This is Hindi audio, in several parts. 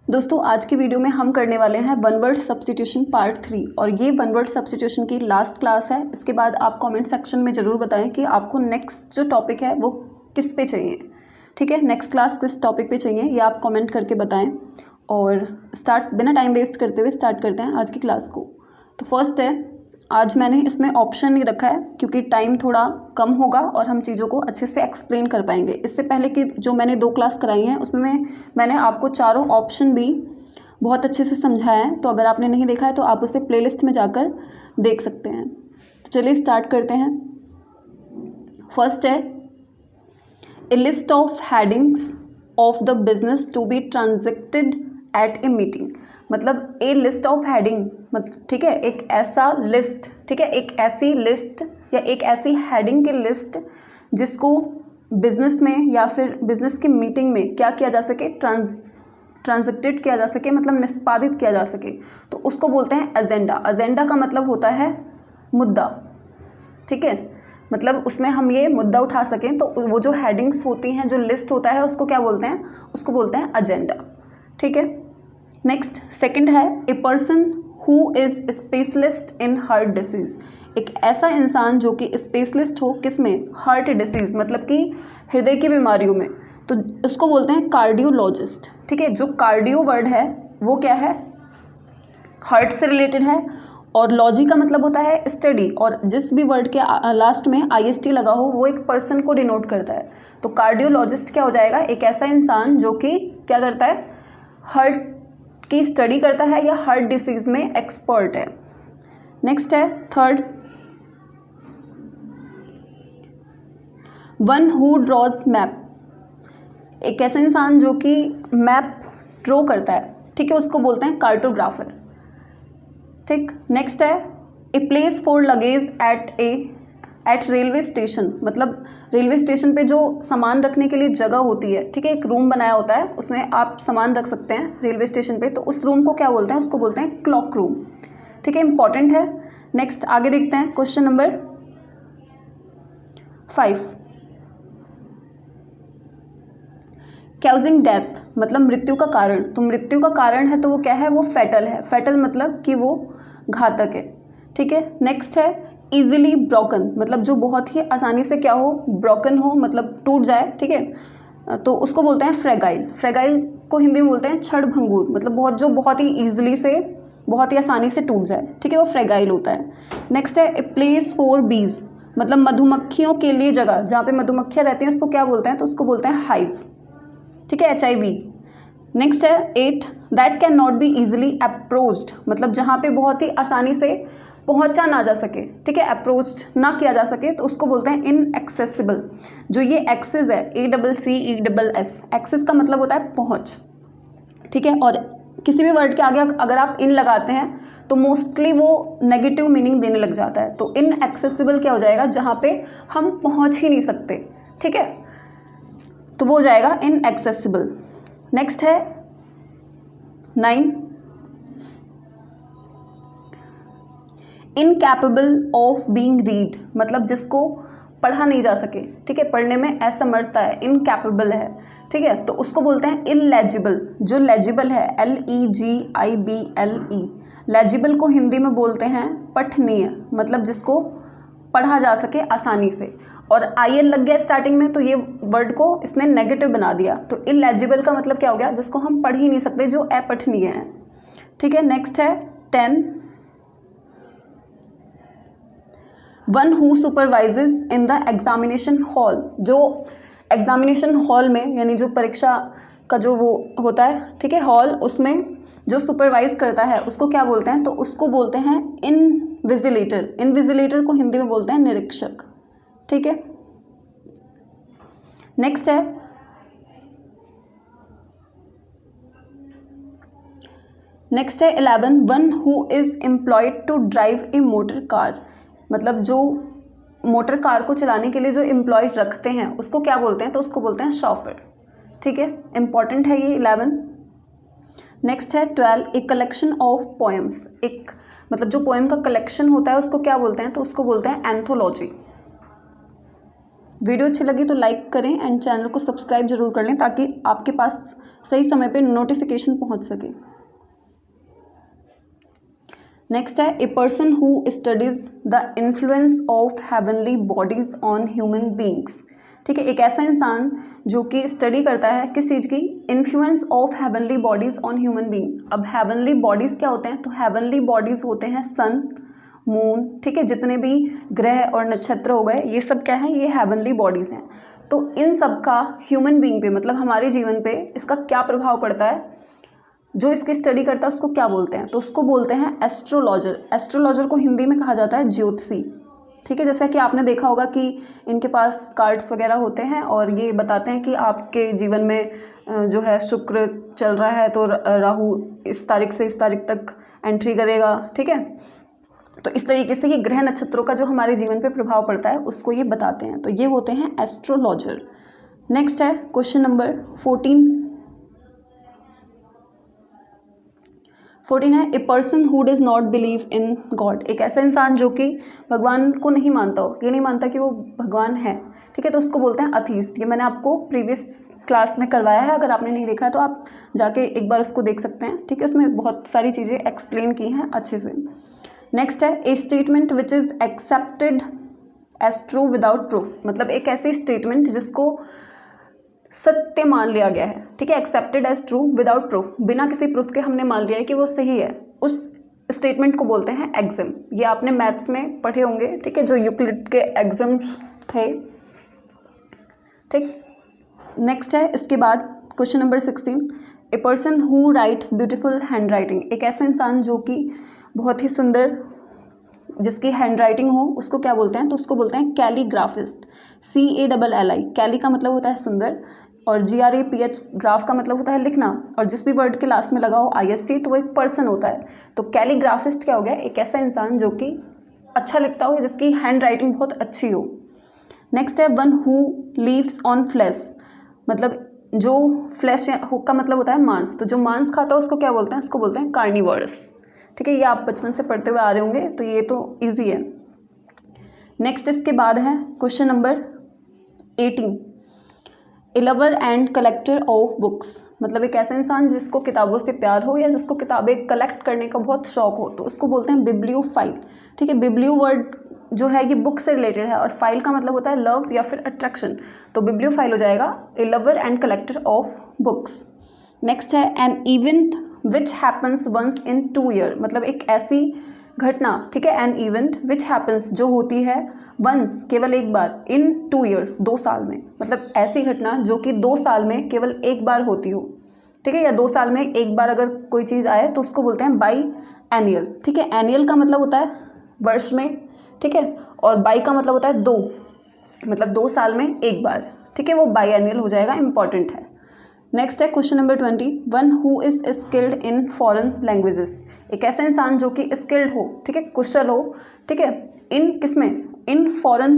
दोस्तों आज की वीडियो में हम करने वाले हैं वन वर्ड सब्स्टिट्यूशन पार्ट 3 और ये वन वर्ड सब्स्टिट्यूशन की लास्ट क्लास है। इसके बाद आप कमेंट सेक्शन में ज़रूर बताएं कि आपको नेक्स्ट जो टॉपिक है वो किस पे चाहिए। ठीक है, नेक्स्ट क्लास किस टॉपिक पे चाहिए ये आप कमेंट करके बताएं। और बिना टाइम वेस्ट करते हुए स्टार्ट करते हैं आज की क्लास को। तो फर्स्ट है, आज मैंने इसमें ऑप्शन नहीं रखा है क्योंकि टाइम थोड़ा कम होगा और हम चीज़ों को अच्छे से एक्सप्लेन कर पाएंगे। इससे पहले कि जो मैंने 2 क्लास कराई हैं उसमें मैंने आपको चारों ऑप्शन भी बहुत अच्छे से समझाया है। तो अगर आपने नहीं देखा है तो आप उसे प्लेलिस्ट में जाकर देख सकते हैं। तो चलिए स्टार्ट करते हैं। फर्स्ट है, a list of headings of the business to be transacted at a meeting. मतलब ए लिस्ट ऑफ हेडिंग, मतलब ठीक है, एक ऐसा लिस्ट, ठीक है, एक ऐसी लिस्ट या एक ऐसी हेडिंग की लिस्ट जिसको बिजनेस में या फिर बिजनेस की मीटिंग में क्या किया जा सके, ट्रांजेक्टेड किया जा सके, मतलब निष्पादित किया जा सके, तो उसको बोलते हैं एजेंडा। एजेंडा का मतलब होता है मुद्दा। ठीक है, मतलब उसमें हम ये मुद्दा उठा सकें तो वो जो हेडिंग्स होती हैं, जो लिस्ट होता है, उसको क्या बोलते हैं, उसको बोलते हैं एजेंडा। ठीक है, नेक्स्ट सेकंड है, a person who is specialist in heart disease. एक ऐसा इंसान जो कि स्पेशलिस्ट हो किसमें, हार्ट डिसीज, मतलब कि हृदय की बीमारियों में, तो उसको बोलते हैं कार्डियोलॉजिस्ट। ठीक है, जो कार्डियो वर्ड है वो क्या है, हार्ट से रिलेटेड है, और लॉजी का मतलब होता है स्टडी, और जिस भी वर्ड के लास्ट में IST लगा हो वो एक पर्सन को डिनोट करता है। तो कार्डियोलॉजिस्ट क्या हो जाएगा, एक ऐसा इंसान जो कि क्या करता है, हार्ट की स्टडी करता है या हार्ट डिसीज में एक्सपर्ट है। नेक्स्ट है third, one who draws map. एक ऐसा इंसान जो कि मैप ड्रॉ करता है, ठीक है, उसको बोलते हैं कार्टोग्राफर। ठीक, नेक्स्ट है, ए place for luggage eight railway station. मतलब रेलवे स्टेशन पे जो सामान रखने के लिए जगह होती है, ठीक है, एक रूम बनाया होता है, उसमें आप सामान रख सकते हैं रेलवे स्टेशन पे, तो उस रूम को क्या बोलते हैं, उसको बोलते हैं क्लॉक रूम। ठीक है, इंपॉर्टेंट है। नेक्स्ट आगे देखते हैं, क्वेश्चन नंबर 5, कैउजिंग डेथ, मतलब मृत्यु का कारण। तो मृत्यु का कारण है तो वो क्या है, वो फैटल है। फैटल मतलब कि वो घातक है। ठीक है, नेक्स्ट है, इजीली ब्रोकन, मतलब जो बहुत ही आसानी से क्या हो, ब्रोकन हो, मतलब टूट जाए। ठीक है, तो उसको बोलते हैं फ्रेगाइल। फ्रेगाइल को हिंदी में बोलते हैं क्षण भंगुर, मतलब बहुत ही ईजिली से, बहुत ही आसानी से टूट जाए। ठीक है, वो फ्रेगाइल होता है। नेक्स्ट है, ए प्लेस फॉर बीज, मतलब मधुमक्खियों के लिए जगह, जहाँ पे मधुमक्खियाँ रहती हैं उसको क्या बोलते हैं, तो उसको बोलते हैं हाइव। ठीक है, HIV। नेक्स्ट है 8, that can not be easily approached, मतलब जहाँ पे बहुत ही आसानी से पहुंचा ना जा सके। ठीक है, अप्रोच्ड ना किया जा सके, तो उसको बोलते हैं इनएक्सेसिबल। जो ये एक्सेस है, ACCESS, एक्सेस का मतलब होता है पहुंच। ठीक है, और किसी भी वर्ड के आगे अगर आप इन लगाते हैं तो मोस्टली वो नेगेटिव मीनिंग देने लग जाता है। तो इनएक्सेसिबल क्या हो जाएगा, जहाँ पे हम पहुंच ही नहीं सकते। ठीक है, तो वो हो जाएगा इनएक्सेसिबल। नेक्स्ट है 9, इनकैपेबल ऑफ बीइंग रीड, मतलब जिसको पढ़ा नहीं जा सके। ठीक है, पढ़ने में असमर्थता है, इनकैपेबल है। ठीक है, तो उसको बोलते हैं इलेजिबल। जो लेजिबल है, LEGIBLE, लेजिबल को हिंदी में बोलते हैं पठनीय, मतलब जिसको पढ़ा जा सके आसानी से। और IL लग गया स्टार्टिंग में तो ये वर्ड को इसने नेगेटिव बना दिया। तो इलेजिबल का मतलब क्या हो गया, जिसको हम पढ़ ही नहीं सकते, जो अपठनीय है। ठीक है, नेक्स्ट है 10, one who supervises in the examination hall. जो एग्जामिनेशन हॉल में, यानी जो परीक्षा का जो वो होता है, ठीक है, हॉल, उसमें जो सुपरवाइज करता है उसको क्या बोलते हैं, तो उसको बोलते हैं इनविजिलेटर। इनविजिलेटर को हिंदी में बोलते हैं निरीक्षक। ठीक है, नेक्स्ट है, नेक्स्ट है 11, one who is employed to drive a motor car. मतलब जो मोटर कार को चलाने के लिए जो एम्प्लॉय रखते हैं उसको क्या बोलते हैं, तो उसको बोलते हैं शॉफर। ठीक है, इंपॉर्टेंट है ये 11। नेक्स्ट है 12, ए कलेक्शन ऑफ पोएम्स। एक मतलब जो पोएम का कलेक्शन होता है उसको क्या बोलते हैं, तो उसको बोलते हैं एंथोलॉजी। वीडियो अच्छी लगी तो लाइक करें एंड चैनल को सब्सक्राइब जरूर कर लें ताकि आपके पास सही समय पे नोटिफिकेशन पहुंच सके। नेक्स्ट है a person who studies the influence of heavenly bodies on human beings. ठीक है, एक ऐसा इंसान जो कि स्टडी करता है किस चीज़ की, influence of heavenly bodies on human being. अब हेवनली बॉडीज क्या होते हैं, तो हेवनली बॉडीज होते हैं सन, मून, ठीक है, जितने भी ग्रह और नक्षत्र हो गए ये सब क्या है, ये हेवनली बॉडीज हैं। तो इन सब का ह्यूमन बींग पे मतलब हमारे जीवन पे इसका क्या प्रभाव पड़ता है, जो इसकी स्टडी करता है उसको क्या बोलते हैं, तो उसको बोलते हैं एस्ट्रोलॉजर। एस्ट्रोलॉजर को हिंदी में कहा जाता है ज्योतिषी। ठीक है, जैसा कि आपने देखा होगा कि इनके पास कार्ड्स वगैरह होते हैं और ये बताते हैं कि आपके जीवन में जो है शुक्र चल रहा है तो राहु इस तारीख से इस तारीख तक एंट्री करेगा। ठीक है, तो इस तरीके से ये ग्रह नक्षत्रों का जो हमारे जीवन पे प्रभाव पड़ता है उसको ये बताते हैं, तो ये होते हैं एस्ट्रोलॉजर। नेक्स्ट है क्वेश्चन नंबर 14 है a person who does not believe in God. एक ऐसा इंसान जो कि भगवान को नहीं मानता हो, ये नहीं मानता कि वो भगवान है। ठीक है, तो उसको बोलते हैं अथीस्ट। ये मैंने आपको प्रीवियस क्लास में करवाया है, अगर आपने नहीं देखा है तो आप जाके एक बार उसको देख सकते हैं। ठीक है, उसमें बहुत सारी चीज़ें एक्सप्लेन की हैं अच्छे से। नेक्स्ट है a statement which is accepted as true without proof. मतलब एक ऐसी स्टेटमेंट जिसको सत्य मान लिया गया है। ठीक है, accepted as true without proof, बिना किसी प्रूफ के हमने मान लिया है कि वो सही है, उस स्टेटमेंट को बोलते हैं एक्सिम। ये आपने मैथ्स में पढ़े होंगे। ठीक है, जो यूक्लिड के एग्जिम्स थे। ठीक, नेक्स्ट है इसके बाद question number 16 a person who rights beautiful hand writing. एक ऐसा इंसान जो कि बहुत ही सुंदर, जिसकी हैंड राइटिंग हो, उसको क्या बोलते हैं, तो उसको बोलते हैं कैलीग्राफिस्ट। CALLI, कैली का मतलब होता है सुंदर और GRAPH ग्राफ का मतलब होता है लिखना, और जिस भी वर्ड के लास्ट में लगा हो IST तो वो एक पर्सन होता है। तो कैलीग्राफिस्ट क्या हो गया, एक ऐसा इंसान जो कि अच्छा लिखता हो, जिसकी हैंड राइटिंग बहुत अच्छी हो। नेक्स्ट है one who leaves on flash. मतलब जो फ्लैश का मतलब होता है मांस, तो जो मांस खाता है उसको क्या बोलते हैं, उसको बोलते हैं कार्निवर्स। ठीक है, ये आप बचपन से पढ़ते हुए आ रहे होंगे तो ये तो इजी है। नेक्स्ट इसके बाद है question number 18 A lover and collector of books. मतलब एक ऐसा इंसान जिसको किताबों से प्यार हो या जिसको किताबें कलेक्ट करने का बहुत शौक हो, तो उसको बोलते हैं बिब्लियोफाइल। ठीक है, बिब्लियो वर्ड जो है ये बुक से रिलेटेड है और फाइल का मतलब होता है लव या फिर अट्रैक्शन, तो बिब्लियोफाइल हो जाएगा a lover and collector of books. Next है an event which happens once in 2 year. मतलब एक ऐसी घटना, ठीक है, एन इवेंट विच हैपन्स जो होती है वंस केवल एक बार, इन 2 ईयर्स 2 साल में। मतलब ऐसी घटना जो कि 2 साल में केवल एक बार होती हो। ठीक है, या 2 साल में एक बार अगर कोई चीज़ आए तो उसको बोलते हैं बाई एनियल। ठीक है, एनियल का मतलब होता है वर्ष में। ठीक है, और बाई का मतलब होता है 2, मतलब 2 साल में एक बार। ठीक है, वो बाई एनियल हो जाएगा, इंपॉर्टेंट है। नेक्स्ट है question number 20 one who is skilled in foreign languages. एक ऐसा इंसान जो कि स्किल्ड हो, ठीक है, कुशल हो, ठीक है, इन किसमें, इन फॉरेन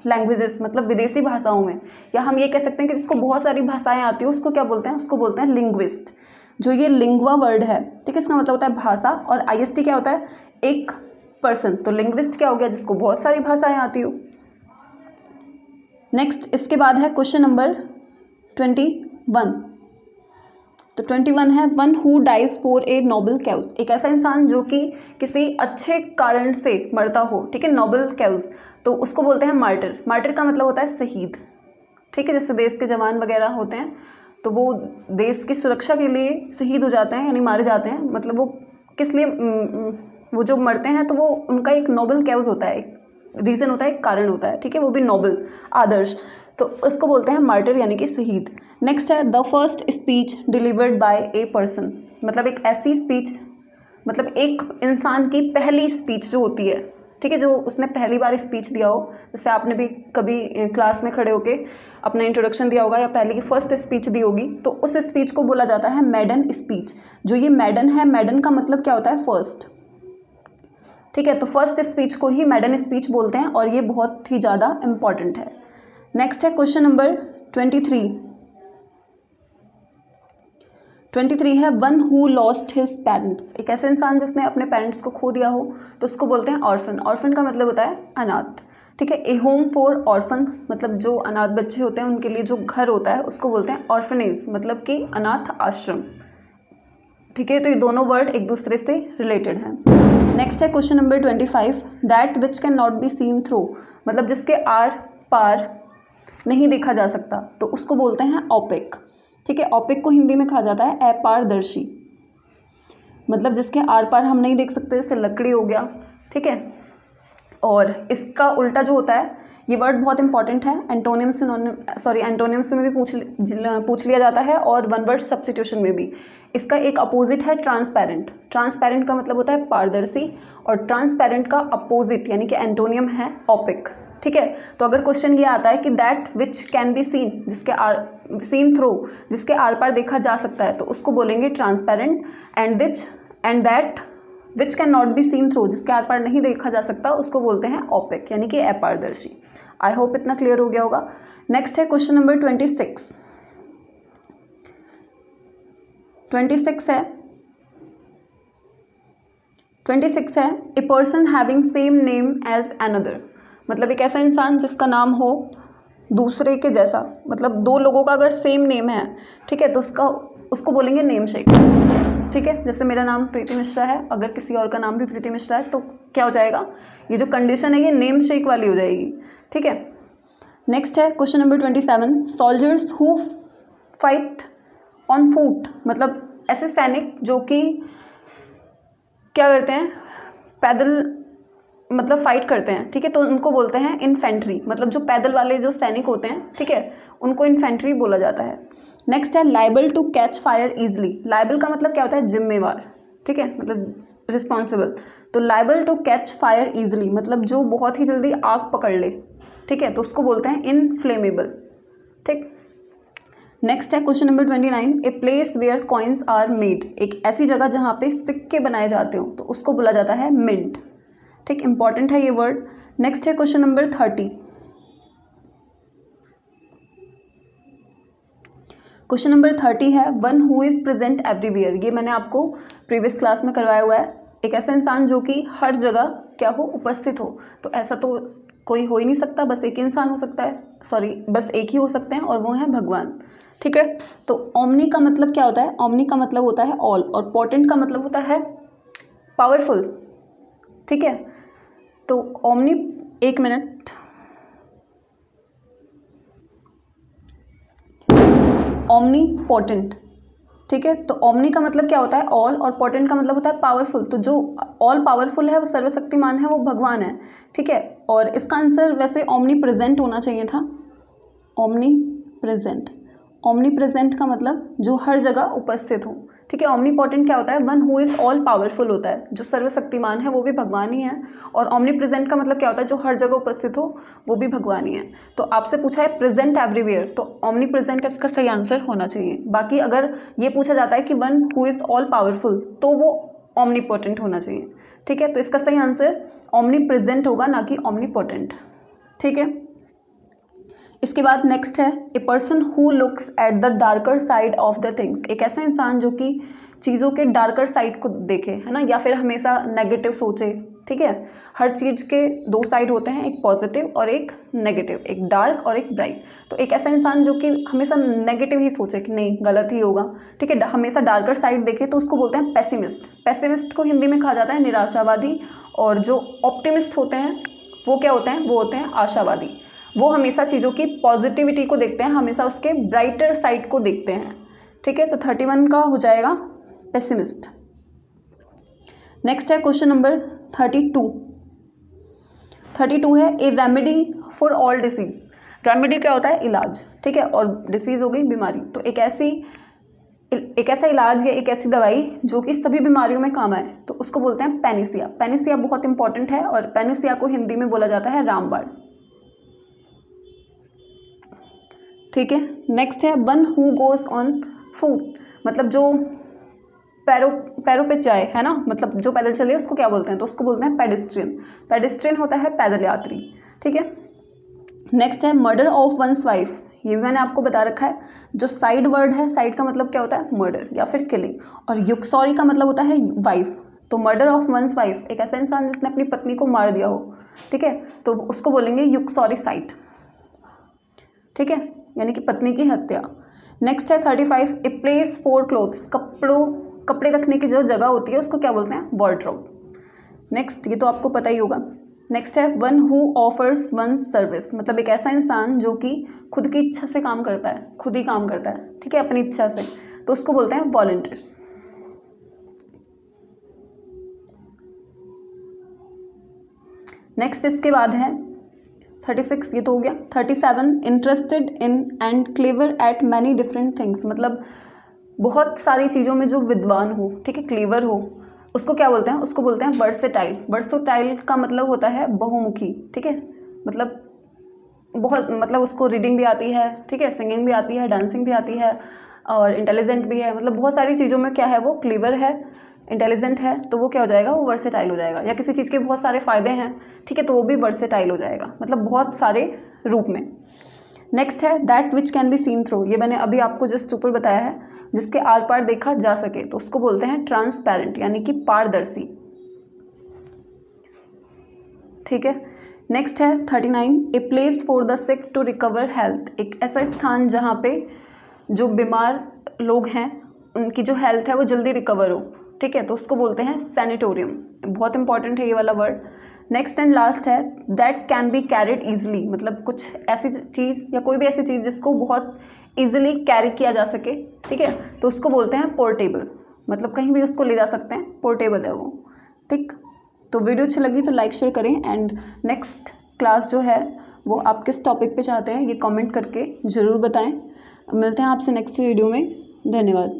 लैंग्वेजेस मतलब विदेशी भाषाओं में, या हम ये कह सकते हैं कि जिसको बहुत सारी भाषाएं आती हो उसको क्या बोलते हैं, उसको बोलते हैं लिंग्विस्ट। जो ये लिंग्वा वर्ड है, ठीक है, इसका मतलब होता है भाषा, और IST क्या होता है, एक पर्सन। तो लिंग्विस्ट क्या हो गया, जिसको बहुत सारी भाषाएं आती हो। नेक्स्ट इसके बाद है क्वेश्चन नंबर 21। तो 21 है one who dies for a noble cause. एक ऐसा इंसान जो कि किसी अच्छे कारण से मरता हो, ठीक है, नोबल काउज, तो उसको बोलते हैं मार्टर। मार्टर का मतलब होता है शहीद। ठीक है, जैसे देश के जवान वगैरह होते हैं तो वो देश की सुरक्षा के लिए शहीद हो जाते हैं, यानी मारे जाते हैं। मतलब वो किस लिए वो जो मरते हैं तो वो उनका एक नोबल काउज होता है, एक रीज़न होता है, एक कारण होता है। ठीक है, वो भी नोबल, आदर्श, तो उसको बोलते हैं मार्टर यानी कि शहीद। नेक्स्ट है the first speech delivered by a person. मतलब एक ऐसी स्पीच, मतलब एक इंसान की पहली स्पीच जो होती है, ठीक है, जो उसने पहली बार स्पीच दिया हो। जैसे आपने भी कभी क्लास में खड़े होके अपना इंट्रोडक्शन दिया होगा या पहले की फर्स्ट स्पीच दी होगी, तो उस स्पीच को बोला जाता है मैडन स्पीच। जो ये मैडन है, मैडन का मतलब क्या होता है, फर्स्ट। ठीक है, तो फर्स्ट स्पीच को ही मैडन स्पीच बोलते हैं और ये बहुत ही ज़्यादा इंपॉर्टेंट है। नेक्स्ट है क्वेश्चन नंबर 23 है one who lost his parents. एक ऐसे इंसान जिसने अपने पेरेंट्स को खो दिया हो तो उसको बोलते हैं ऑर्फन। ऑर्फन का मतलब होता है अनाथ। ठीक है। ए होम फॉर ऑर्फन्स, मतलब जो अनाथ बच्चे होते हैं उनके लिए जो घर होता है उसको बोलते हैं ऑर्फनेज, मतलब कि अनाथ आश्रम। ठीक है, तो ये दोनों वर्ड एक दूसरे से रिलेटेड हैं। नेक्स्ट है question number 25, that which can not be seen through, मतलब जिसके आर पार नहीं देखा जा सकता, तो उसको बोलते हैं ओपेक। ठीक है, ओपेक को हिंदी में कहा जाता है अपारदर्शी, मतलब जिसके आर पार हम नहीं देख सकते, जैसे लकड़ी हो गया। ठीक है, और इसका उल्टा जो होता है, ये वर्ड बहुत इंपॉर्टेंट है, एंटोनिम्स एंटोनिम्स में भी पूछ लिया जाता है और वन वर्ड सब्स्टिट्यूशन में भी। इसका एक अपोजिट है ट्रांसपेरेंट। ट्रांसपेरेंट का मतलब होता है पारदर्शी, और ट्रांसपेरेंट का अपोजिट यानी कि एंटोनियम है ओपेक। ठीक है, तो अगर क्वेश्चन ये आता है कि that which can be seen, seen through, जिसके आर पार देखा जा सकता है, तो उसको बोलेंगे transparent. And that which can not be seen through, जिसके आर पार नहीं देखा जा सकता, उसको बोलते हैं ओपेक यानी कि अपारदर्शी। आई होप इतना क्लियर हो गया होगा। नेक्स्ट है क्वेश्चन नंबर 26। 26 है a person having same name as another, मतलब एक ऐसा इंसान जिसका नाम हो दूसरे के जैसा, मतलब दो लोगों का अगर सेम नेम है, ठीक है, तो उसको बोलेंगे नेम शेक। ठीक है, जैसे मेरा नाम प्रीति मिश्रा है, अगर किसी और का नाम भी प्रीति मिश्रा है, तो क्या हो जाएगा, ये जो कंडीशन है ये नेम शेक वाली हो जाएगी। ठीक है, नेक्स्ट है question number 27, soldiers who fight on foot, मतलब ऐसे सैनिक जो कि क्या करते हैं, पैदल मतलब फाइट करते हैं। ठीक है, तो उनको बोलते हैं इन्फेंट्री, मतलब जो पैदल वाले जो सैनिक होते हैं, ठीक है, उनको इन्फेंट्री बोला जाता है। नेक्स्ट है liable to catch fire easily. Liable का मतलब क्या होता है, जिम्मेवार। ठीक है, मतलब रिस्पॉन्सिबल। तो liable to catch fire easily, मतलब जो बहुत ही जल्दी आग पकड़ ले। ठीक है, तो उसको बोलते हैं इनफ्लेमेबल। ठीक, नेक्स्ट है question number 29, a place where coins are made, एक ऐसी जगह जहाँ पे सिक्के बनाए जाते हो, तो उसको बोला जाता है मिंट। ठीक, इंपॉर्टेंट है ये वर्ड। नेक्स्ट है क्वेश्चन नंबर 30। क्वेश्चन नंबर 30 है one who is present everywhere. ये मैंने आपको प्रीवियस क्लास में करवाया हुआ है। एक ऐसा इंसान जो कि हर जगह क्या हो, उपस्थित हो। तो ऐसा तो कोई हो ही नहीं सकता, बस एक इंसान हो सकता है, बस एक ही हो सकते हैं, और वो है भगवान। ठीक है, तो ओमनी का मतलब क्या होता है, ओमनी का मतलब होता है ऑल, और पोटेंट का मतलब होता है पावरफुल। ठीक है, तो ओमनी, एक मिनट, ओमनी पोटेंट। ठीक है, तो ओमनी का मतलब क्या होता है ऑल, और पोटेंट का मतलब होता है पावरफुल। तो जो ऑल पावरफुल है, वो सर्वशक्तिमान है, वो भगवान है। ठीक है, और इसका आंसर वैसे ओमनी प्रेजेंट होना चाहिए था। ओमनी प्रेजेंट, ओमनी प्रेजेंट का मतलब जो हर जगह उपस्थित हो। ठीक है, ओमनी पोटेंट क्या होता है, one who is all powerful होता है, जो सर्वशक्तिमान है वो भी भगवान ही है। और ओमनी प्रेजेंट का मतलब क्या होता है, जो हर जगह उपस्थित हो वो भी भगवान ही है। तो आपसे पूछा है प्रेजेंट एवरीवेयर, तो ओमनी प्रेजेंट इसका सही आंसर होना चाहिए। बाकी अगर ये पूछा जाता है कि one who is all powerful, तो वो ओमनी पोटेंट होना चाहिए। ठीक है, तो इसका सही आंसर ओमनी प्रेजेंट होगा, ना कि ओमनी पोटेंट। ठीक है, इसके बाद नेक्स्ट है a person who looks at the darker side of the things. एक ऐसा इंसान जो कि चीज़ों के डार्कर साइड को देखे, है ना, या फिर हमेशा नेगेटिव सोचे। ठीक है, हर चीज़ के दो साइड होते हैं, एक पॉजिटिव और एक नेगेटिव, एक डार्क और एक ब्राइट। तो एक ऐसा इंसान जो कि हमेशा नेगेटिव ही सोचे कि नहीं गलत ही होगा, ठीक है, हमेशा डार्कर साइड देखे, तो उसको बोलते हैं पेसिमिस्ट। पेसिमिस्ट को हिंदी में कहा जाता है निराशावादी। और जो ऑप्टिमिस्ट होते हैं वो क्या होते हैं, वो होते हैं आशावादी। वो हमेशा चीज़ों की पॉजिटिविटी को देखते हैं, हमेशा उसके ब्राइटर साइड को देखते हैं। ठीक है, तो 31 का हो जाएगा पेसिमिस्ट। नेक्स्ट है क्वेश्चन नंबर 32। 32 है ए remedy for all disease. Remedy क्या होता है, इलाज। ठीक है, और डिसीज हो गई बीमारी। तो एक ऐसा इलाज या एक ऐसी दवाई जो कि सभी बीमारियों में काम आए, तो उसको बोलते हैं पेनिसिया। पेनिसिया बहुत इंपॉर्टेंट है, और पेनिसिया को हिंदी में बोला जाता है रामबाण। ठीक है, नेक्स्ट है one who goes on foot, मतलब जो पैरों पे जाए, है ना, मतलब जो पैदल चले उसको क्या बोलते हैं, तो उसको बोलते हैं पेडिस्ट्रियन। पेडिस्ट्रियन होता है पैदल यात्री। ठीक है, नेक्स्ट है मर्डर ऑफ वंस वाइफ। ये मैंने आपको बता रखा है। जो साइड वर्ड है, साइड का मतलब क्या होता है, मर्डर या फिर किलिंग, और युक्सॉरी का मतलब होता है वाइफ। तो मर्डर ऑफ वंस वाइफ, एक ऐसा इंसान जिसने अपनी पत्नी को मार दिया हो, ठीक है, तो उसको बोलेंगे यूक्सोरिसाइड, ठीक है, यानी कि पत्नी की हत्या। नेक्स्ट है 35, ए प्लेस फॉर क्लोथ्स, कपड़े रखने की जो जगह होती है उसको क्या बोलते हैं, वार्डरोब। नेक्स्ट, ये तो आपको पता ही होगा। नेक्स्ट है one who offers one service, मतलब एक ऐसा इंसान जो कि खुद की इच्छा से काम करता है, खुद ही काम करता है, ठीक है, अपनी इच्छा से, तो उसको बोलते हैं वॉलंटियर। नेक्स्ट इसके बाद है 36, ये तो हो गया। 37, interested in and clever eight many different things, मतलब बहुत सारी चीज़ों में जो विद्वान हो, ठीक है, क्लेवर हो, उसको क्या बोलते हैं, उसको बोलते हैं वर्सेटाइल। वर्सेटाइल का मतलब होता है बहुमुखी, ठीक है, मतलब बहुत, मतलब उसको रीडिंग भी आती है, ठीक है, सिंगिंग भी आती है, डांसिंग भी आती है, और इंटेलिजेंट भी है, मतलब बहुत सारी चीज़ों में क्या है, वो क्लेवर है, इंटेलिजेंट है, तो वो क्या हो जाएगा, वो वर्सेटाइल हो जाएगा। या किसी चीज़ के बहुत सारे फायदे हैं, ठीक है, तो वो भी वर्सेटाइल हो जाएगा, मतलब बहुत सारे रूप में। नेक्स्ट है that which can be seen through, ये मैंने अभी आपको जस्ट ऊपर बताया है, जिसके आर पार देखा जा सके, तो उसको बोलते हैं ट्रांसपेरेंट, यानी कि पारदर्शी, ठीक है। नेक्स्ट है 39, a place for the sick to recover health, एक ऐसा स्थान जहाँ पे जो बीमार लोग हैं उनकी जो हेल्थ है वो जल्दी रिकवर हो, ठीक है, तो उसको बोलते हैं सैनिटोरियम। बहुत इंपॉर्टेंट है ये वाला वर्ड। नेक्स्ट एंड लास्ट है that can be carried easily, मतलब कुछ ऐसी चीज़ या कोई भी ऐसी चीज़ जिसको बहुत ईजिली कैरी किया जा सके, ठीक है, तो उसको बोलते हैं पोर्टेबल, मतलब कहीं भी उसको ले जा सकते हैं, पोर्टेबल है वो, ठीक। तो वीडियो अच्छी लगी तो लाइक शेयर करें, एंड नेक्स्ट क्लास जो है वो आप किस टॉपिक पे चाहते हैं ये कमेंट करके ज़रूर बताएं। मिलते हैं आपसे नेक्स्ट वीडियो में, धन्यवाद।